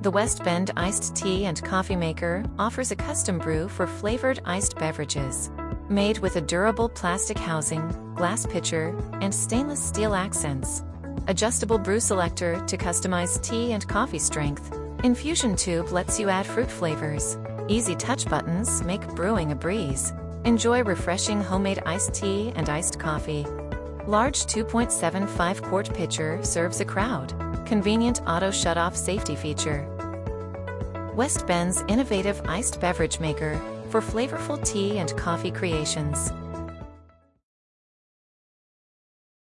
The West Bend Iced Tea and Coffee Maker offers a custom brew for flavored iced beverages. Made with a durable plastic housing, glass pitcher, and stainless steel accents. Adjustable brew selector to customize tea and coffee strength. Infusion tube lets you add fruit flavors. Easy touch buttons make brewing a breeze. Enjoy refreshing homemade iced tea and iced coffee. Large 2.75 quart pitcher serves a crowd. Convenient auto shut-off safety feature. West Bend's innovative iced beverage maker for flavorful tea and coffee creations.